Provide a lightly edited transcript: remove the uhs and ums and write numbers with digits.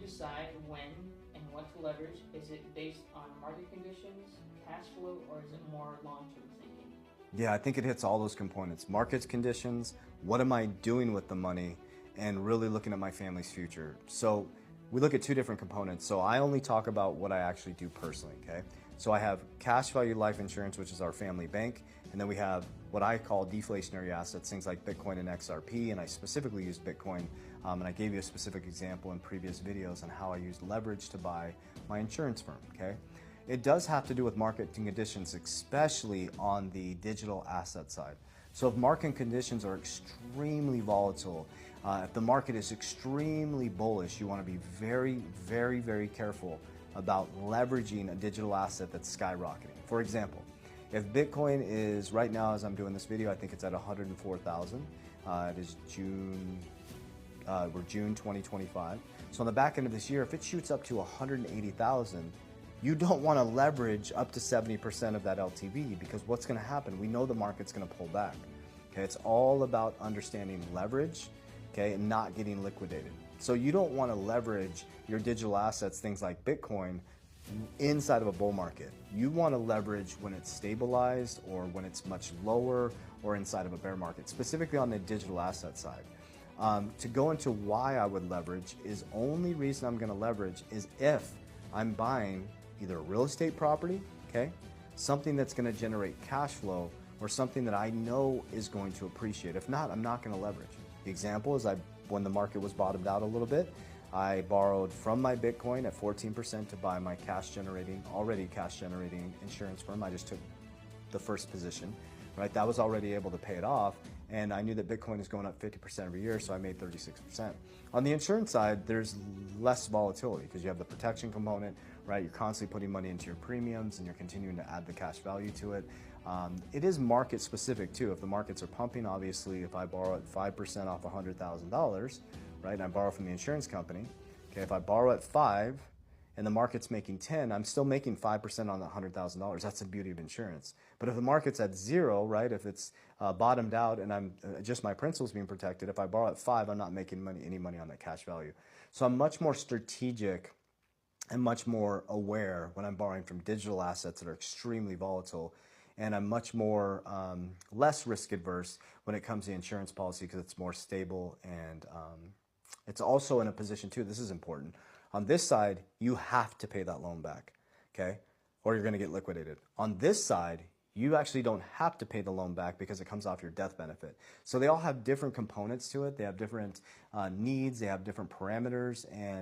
decide when and what to leverage? Is it based on market conditions, cash flow, or is it more long-term thinking? Yeah, I think it hits all those components. Market conditions, what am I doing with the money, and really looking at my family's future. So we look at two different components. So I only talk about what I actually do personally, okay? So I have cash value life insurance, which is our family bank, and then we have what I call deflationary assets, things like Bitcoin and XRP, and I specifically use Bitcoin, and I gave you a specific example in previous videos on how I use leverage to buy my insurance firm, okay? It does have to do with market conditions, especially on the digital asset side. So if market conditions are extremely volatile, if the market is extremely bullish, you want to be very, very, very careful about leveraging a digital asset that's skyrocketing. For example, if Bitcoin is right now, as I'm doing this video, I think it's at 104,000. It is we're June 2025. So on the back end of this year, if it shoots up to 180,000, you don't want to leverage up to 70% of that LTV, because what's going to happen? We know the market's going to pull back. Okay, it's all about understanding leverage, okay, and not getting liquidated. So you don't want to leverage your digital assets, things like Bitcoin, inside of a bull market. You want to leverage when it's stabilized or when it's much lower, or inside of a bear market, specifically on the digital asset side. To go into why I would leverage, is only reason I'm going to leverage is if I'm buying either a real estate property, okay, something that's going to generate cash flow, or something that I know is going to appreciate. If not, I'm not going to leverage. The example is when the market was bottomed out a little bit, I borrowed from my Bitcoin at 14% to buy my already cash generating insurance firm. I just took the first position, right? That was already able to pay it off. And I knew that Bitcoin is going up 50% every year, so I made 36%. On the insurance side, there's less volatility because you have the protection component, right? You're constantly putting money into your premiums and you're continuing to add the cash value to it. It is market specific too. If the markets are pumping, obviously, if I borrow at 5% off $100,000, right, and I borrow from the insurance company, okay, if I borrow at 5 and the market's making 10, I'm still making 5% on the $100,000. That's the beauty of insurance. But if the market's at 0, right, if it's bottomed out and I'm just my principal's being protected, if I borrow at 5, I'm not making any money on that cash value. So I'm much more strategic and much more aware when I'm borrowing from digital assets that are extremely volatile, and I'm much more less risk adverse when it comes to the insurance policy, because it's more stable, and it's also in a position too, this is important. On this side, you have to pay that loan back, okay? Or you're gonna get liquidated. On this side, you actually don't have to pay the loan back because it comes off your death benefit. So they all have different components to it. They have different needs, they have different parameters, and